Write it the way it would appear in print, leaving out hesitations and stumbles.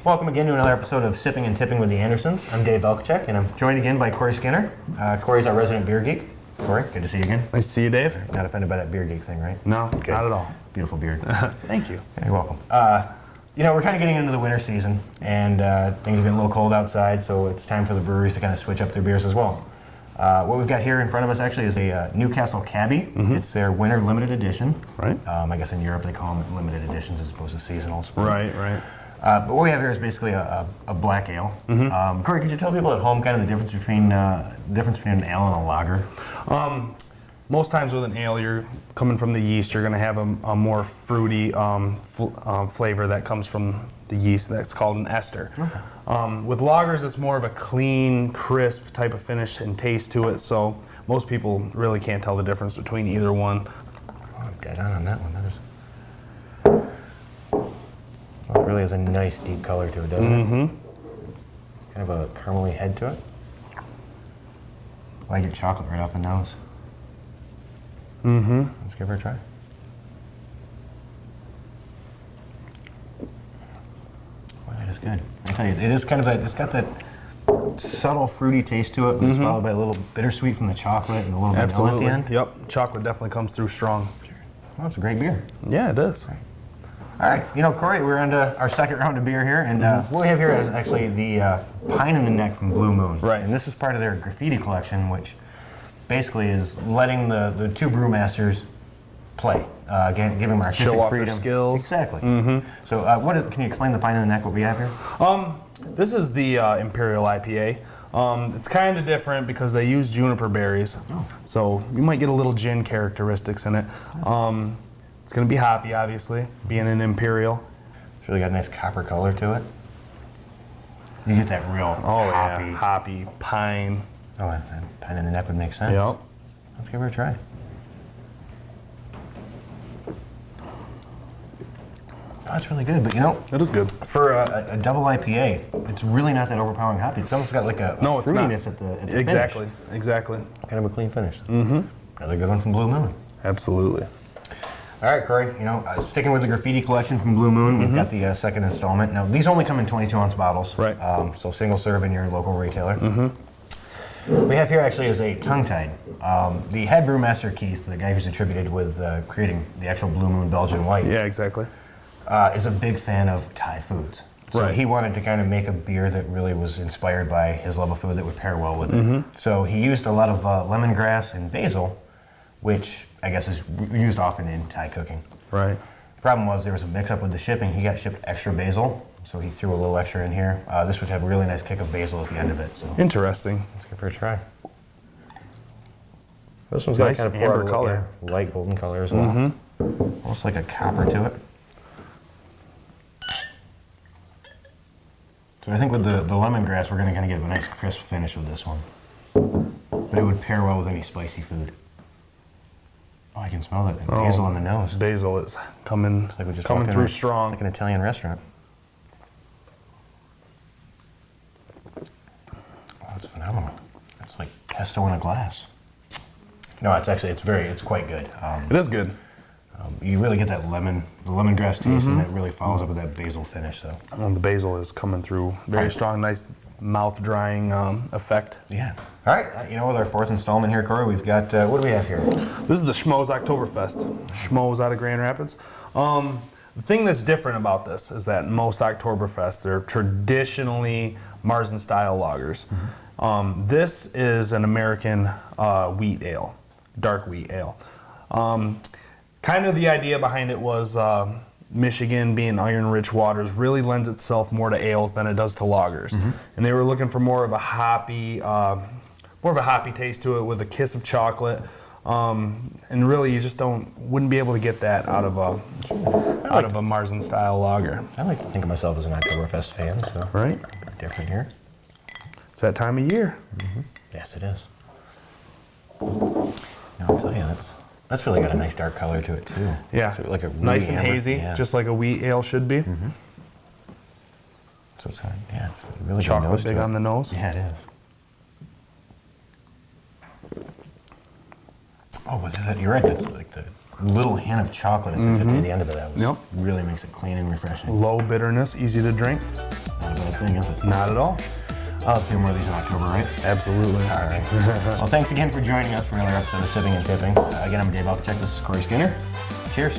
Welcome again to another episode of Sipping and Tipping with the Andersons. I'm Dave Elkchek, and I'm joined again by Corey Skinner. Corey's our resident beer geek. Corey, good to see you again. Nice to see you, Dave. Not offended by that beer geek thing, right? No, good. Not at all. Beautiful beard. Thank you. You're welcome. You know, we're kind of getting into the winter season, and things are getting a little cold outside, so it's time for the breweries to kind of switch up their beers as well. What we've got here in front of us actually is a Newcastle Cabbie. It's their winter limited edition. Right. I guess in Europe they call them limited editions as opposed to seasonals. Right, right. But what we have here is basically a black ale. Corey, could you tell people at home kind of the difference between an ale and a lager? Most times with an ale, you're coming from the yeast, you're going to have a more fruity flavor that comes from the yeast. That's called an ester. Okay. With lagers, it's more of a clean, crisp type of finish and taste to it. So most people really can't tell the difference between either one. Oh, I'm dead on that one. That is. Well, it really has a nice deep color to it, doesn't it? Kind of a caramely head to it. Well, I get chocolate right off the nose. Let's give her a try. Well, that is good. I tell you, it is kind of that. It's got that subtle fruity taste to it, but it's followed by a little bittersweet from the chocolate and a little vanilla at the end. Yep. Chocolate definitely comes through strong. Well, it's a great beer. Yeah, it is. All right, you know, Corey, we're on to our second round of beer here, and what we have here is actually the Pine in the Neck from Blue Moon. Right. And this is part of their graffiti collection, which basically is letting the two brewmasters play, giving them artistic Show off freedom. their skills. Exactly. So can you explain the Pine in the Neck, what we have here? This is the Imperial IPA. It's kind of different because they use juniper berries. So you might get a little gin characteristics in it. It's going to be hoppy, obviously, being an Imperial. It's really got a nice copper color to it. You get that real hoppy. Yeah, hoppy, pine. Oh, and Pine in the Neck would make sense. Yep. Let's give her a try. Oh, that's really good, but you know, It is good. for a double IPA, it's really not that overpowering hoppy. It's almost got like a It's not. fruitiness at the Exactly, finish. exactly. Kind of a clean finish. Another good one from Blue Moon. Absolutely. All right, Corey, you know, sticking with the graffiti collection from Blue Moon, we've got the second installment. Now, these only come in 22-ounce bottles. Right. So single serve in your local retailer. We have here actually is a tongue-tied. The head brewmaster, Keith, the guy who's attributed with creating the actual Blue Moon Belgian White, Yeah, exactly. is a big fan of Thai foods. So Right. he wanted to kind of make a beer that really was inspired by his love of food that would pair well with it. So he used a lot of lemongrass and basil, which I guess is used often in Thai cooking. Right. The problem was there was a mix-up with the shipping. He got shipped extra basil, so he threw a little extra in here. This would have a really nice kick of basil at the end of it. So Interesting. let's give her a try. This one's got Nice kind of amber color. light golden color as well. Almost like a copper to it. So I think with the lemongrass, we're going to kind of get a nice crisp finish with this one. But it would pair well with any spicy food. Oh, I can smell it. Basil in the nose. Basil is coming, It's like we just coming walked in through a- strong. Like an Italian restaurant. Oh, it's phenomenal. It's like pesto in a glass. No, it's quite good. It is good. You really get that the lemongrass taste, and it really follows up with that basil finish. So The basil is coming through very strong, nice mouth drying effect. yeah. All right, you know, with our fourth installment here, Corey, we've got what do we have here? This is the Schmoes Oktoberfest. Schmoes out of Grand Rapids. The thing that's different about this is that most Oktoberfest, they're traditionally Marzen style lagers. This is an American wheat ale, dark wheat ale. Kind of the idea behind it was Michigan being iron-rich waters really lends itself more to ales than it does to lagers, and they were looking for more of a hoppy taste to it with a kiss of chocolate, and really you just wouldn't be able to get that out of a Marzen style lager. I like to think of myself as an Oktoberfest fan, so Right? different here. It's that time of year. Yes, it is. No, I'll tell you, that's really got a nice dark color to it too. Yeah, So like a nice really and amber- hazy, yeah. just like a wheat ale should be. So it's it's a really good Chocolate nose big to it. on the nose. Yeah, it is. Oh, but you're right. That's like the little hint of chocolate at the end of it. That was, Yep. really makes it clean and refreshing. Low bitterness, easy to drink. Yeah. bad thing, is it? Not at all. I'll have a few more of these in October, right? Absolutely. All right. Well, thanks again for joining us for another episode of Sipping and Tipping. Again, I'm Dave Alpachek. This is Corey Skinner. Cheers.